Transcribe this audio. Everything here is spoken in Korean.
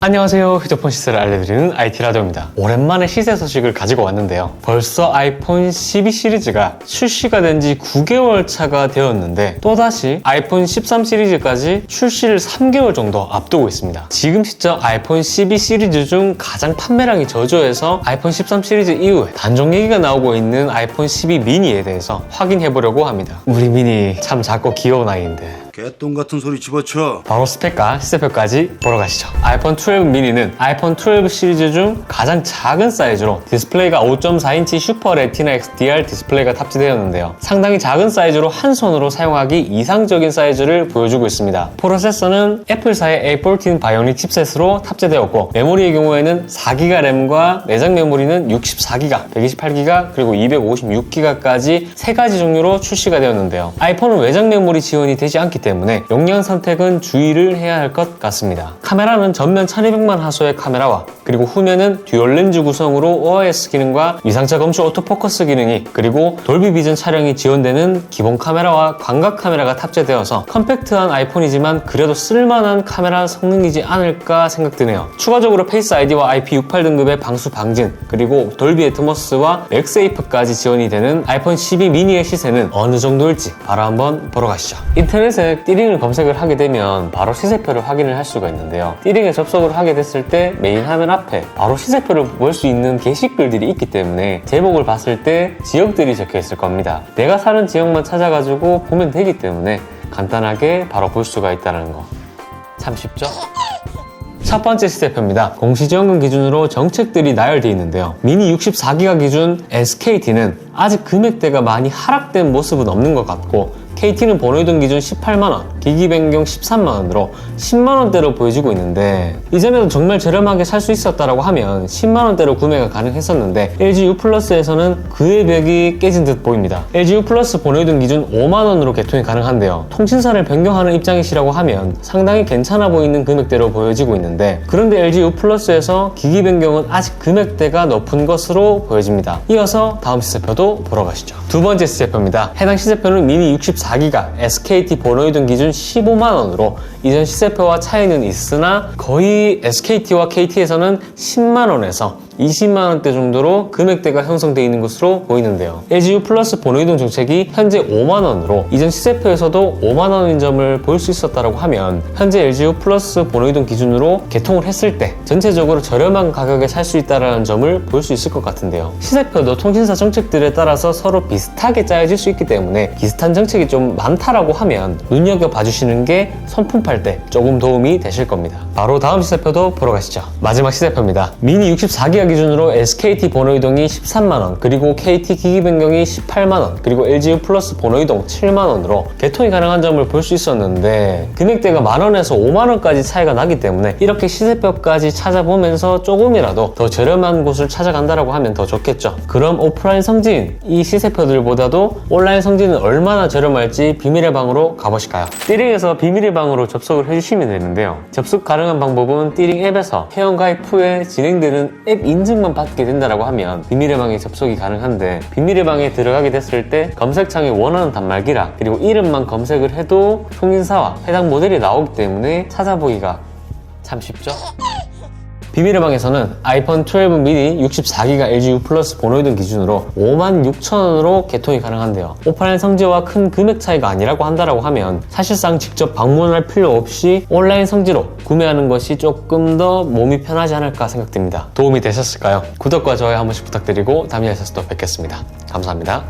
안녕하세요. 휴대폰 시세를 알려드리는 IT라디오입니다. 오랜만에 시세 소식을 가지고 왔는데요. 벌써 아이폰 12 시리즈가 출시가 된 지 9개월 차가 되었는데 또다시 아이폰 13 시리즈까지 출시를 3개월 정도 앞두고 있습니다. 지금 시점 아이폰 12 시리즈 중 가장 판매량이 저조해서 아이폰 13 시리즈 이후에 단종 얘기가 나오고 있는 아이폰 12 미니에 대해서 확인해보려고 합니다. 우리 미니 참 작고 귀여운 아이인데 개똥 같은 소리 집어쳐. 바로 스펙과 시세표까지 보러 가시죠. 아이폰 12 미니는 아이폰 12 시리즈 중 가장 작은 사이즈로 디스플레이가 5.4인치 슈퍼 레티나 XDR 디스플레이가 탑재되었는데요. 상당히 작은 사이즈로 한 손으로 사용하기 이상적인 사이즈를 보여주고 있습니다. 프로세서는 애플사의 A14 바이오닉 칩셋으로 탑재되었고 메모리의 경우에는 4기가 램과 내장 메모리는 64기가, 128기가, 그리고 256기가까지 3가지 종류로 출시가 되었는데요. 아이폰은 외장 메모리 지원이 되지 않기 때문에 용량 선택은 주의를 해야 할 것 같습니다. 카메라는 전면 1200만 화소의 카메라와 그리고 후면은 듀얼 렌즈 구성으로 OIS 기능과 위상차 검출 오토포커스 기능이 그리고 돌비 비전 촬영이 지원되는 기본 카메라와 광각 카메라가 탑재되어서 컴팩트한 아이폰이지만 그래도 쓸만한 카메라 성능이지 않을까 생각드네요. 추가적으로 페이스 아이디와 IP68 등급의 방수 방진 그리고 돌비 애트모스와 맥세이프까지 지원이 되는 아이폰 12 미니의 시세는 어느 정도일지 바로 한번 보러 가시죠. 인터넷에 띠링을 검색을 하게 되면 바로 시세표를 확인을 할 수가 있는데요. 띠링에 접속을 하게 됐을 때 메인 화면 앞에 바로 시세표를 볼 수 있는 게시글들이 있기 때문에 제목을 봤을 때 지역들이 적혀 있을 겁니다. 내가 사는 지역만 찾아가지고 보면 되기 때문에 간단하게 바로 볼 수가 있다는 거 참 쉽죠? 첫 번째 시세표입니다. 공시지원금 기준으로 정책들이 나열되어 있는데요. 미니 64기가 기준 SKT는 아직 금액대가 많이 하락된 모습은 없는 것 같고 KT는 번호이동 기준 18만원, 기기 변경 13만원으로 10만원대로 보여지고 있는데 이전에도 정말 저렴하게 살 수 있었다라고 하면 10만원대로 구매가 가능했었는데 LG U 플러스에서는 그의 벽이 깨진 듯 보입니다. LG U 플러스 번호이동 기준 5만원으로 개통이 가능한데요. 통신사를 변경하는 입장이시라고 하면 상당히 괜찮아 보이는 금액대로 보여지고 있는데 그런데 LG U 플러스에서 기기 변경은 아직 금액대가 높은 것으로 보여집니다. 이어서 다음 시세표도 보러 가시죠. 두 번째 시세표입니다. 해당 시세표는 미니 64기가 SKT 번호이동 기준 15만원으로 이전 시세표와 차이는 있으나 거의 SKT와 KT에서는 10만원에서 20만원대 정도로 금액대가 형성되어 있는 것으로 보이는데요. LG U 플러스 번호이동 정책이 현재 5만원으로 이전 시세표에서도 5만원인 점을 볼 수 있었다고 하면 현재 LG U 플러스 번호이동 기준으로 개통을 했을 때 전체적으로 저렴한 가격에 살 수 있다는 점을 볼 수 있을 것 같은데요. 시세표도 통신사 정책들에 따라서 서로 비슷하게 짜여질 수 있기 때문에 비슷한 정책이 좀 많다라고 하면 눈여겨봐 주시는 게 손품 팔 때 조금 도움이 되실 겁니다. 바로 다음 시세표도 보러 가시죠. 마지막 시세표입니다. 미니 64기가 기준으로 SKT 번호이동이 13만원 그리고 KT 기기 변경이 18만원 그리고 LG U 플러스 번호이동 7만원으로 개통이 가능한 점을 볼 수 있었는데 금액대가 만원에서 5만원까지 차이가 나기 때문에 이렇게 시세표까지 찾아보면서 조금이라도 더 저렴한 곳을 찾아간다라고 하면 더 좋겠죠. 그럼 오프라인 성지인 이 시세표들보다도 온라인 성지는 얼마나 저렴할지 비밀의 방으로 가보실까요? 띠링에서 비밀의 방으로 접속을 해주시면 되는데요. 접속 가능한 방법은 띠링 앱에서 회원가입 후에 진행되는 앱 인증만 받게 된다라고 하면 비밀의 방에 접속이 가능한데 비밀의 방에 들어가게 됐을 때 검색창에 원하는 단말기랑 그리고 이름만 검색을 해도 통신사와 해당 모델이 나오기 때문에 찾아보기가 참 쉽죠? 비밀의 방에서는 아이폰 12 미니 64기가 LG U 플러스 번호이동 기준으로 56,000원으로 개통이 가능한데요. 오프라인 성지와 큰 금액 차이가 아니라고 한다라고 하면 사실상 직접 방문할 필요 없이 온라인 성지로 구매하는 것이 조금 더 몸이 편하지 않을까 생각됩니다. 도움이 되셨을까요? 구독과 좋아요 한 번씩 부탁드리고 다음 영상에서 또 뵙겠습니다. 감사합니다.